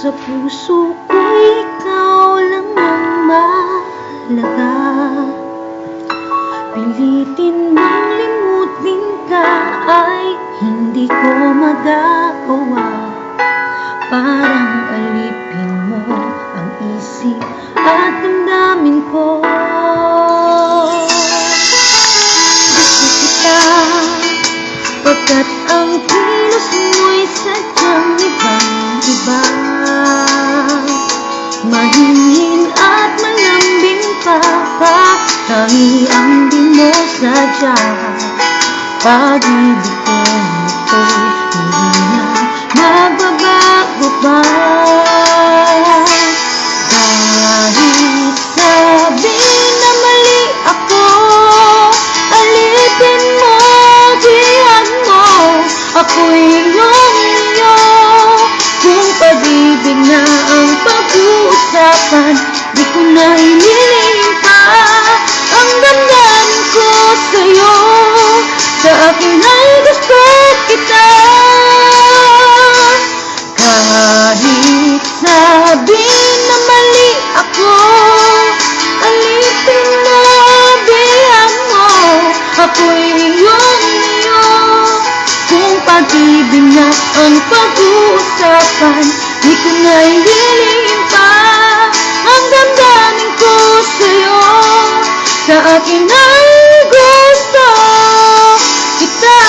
Sa puso ko'y ikaw lang ang mahalaga. Pilitin mang limutin ka ay hindi ko magagawa. Parang alipin mo ang isip at damdamin ko. Gusto kita pagkat ang kilos mo'y sadyang ibang-iba. Mahingin at malambing pa tangi ang di mo sadya. Pag-ibig ko nito'y hindi na magbabago pa. Kahit sabihin na mali ako, alipin mo, diyan mo, ako'y iyong-iyo. Kung pag-ibig na ang pag-uusapan, di ko na iniling pa ang damdamin ko sa'yo. Sa akin ay gusto kita. Kahit sabihin na mali ako, alipin mo, diyan mo, ako'y iyong-iyo. Kung pag-ibig na ang pag-uusapan, di ko na iniling pa ang damdamin ko sa'yo. Sa akin ay gusto kita.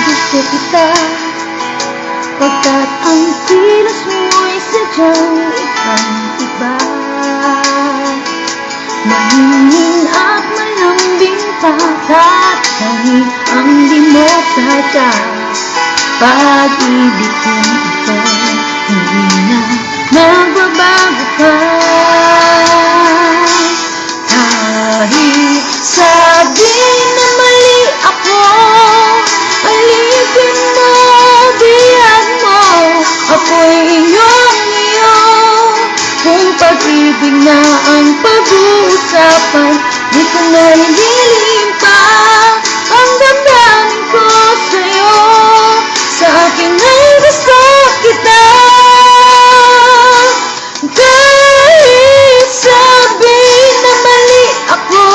Gusto kita pagkat ang kilos mo'y sadyang ibang-iba. Mahingin at malambing pa tangi ang di mo sadya. Pag-ibig kong ito hindi na magbabago pa. Kahit sabihin na mali ako, alipin mo, diyan mo, ako'y iyong-iyo. Kung pag-ibig na ang pag-uusapan, di ko na iniling pa ang damdamin ko sa'yo. Sa akin ay gusto kita. Kahit sabihin na mali ako,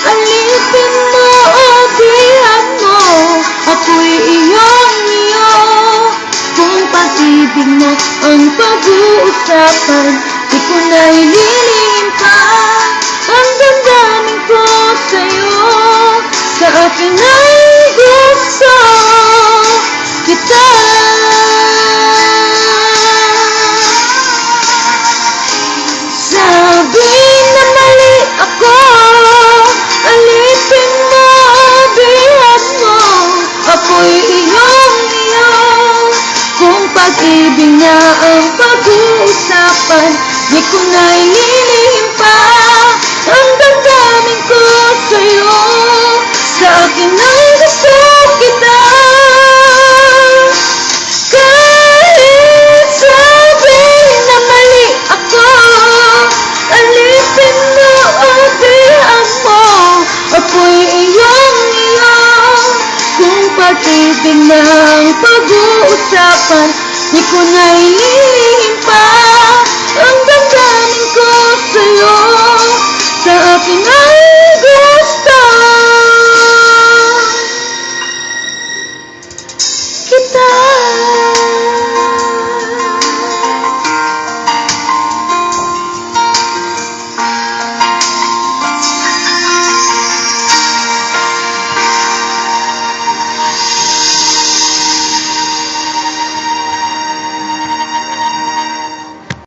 alipin mo, diyan mo, ako'y iyong-iyo. Kung pag-ibig na ang pag-uusapan, di ko na iniling pa ang damdamin ko sa'yo. Sa akin ay gusto kita. Sabihin na mali ako, alipin mo, diyan mo, ako'y iyong-iyo. Kung pag-ibig na ang pag-uusapan, di ko na iniling pa ang damdamin ko sa'yo. Sa akin ay gusto kita. Kahit sabihin na mali ako, alipin mo, diyan mo, ako'y iyong-iyo. Kung pag-ibig na ang pag-uusapan, di ko na iniling pa ang damdamin ko sa'yo. Sa akin ay gusto kita.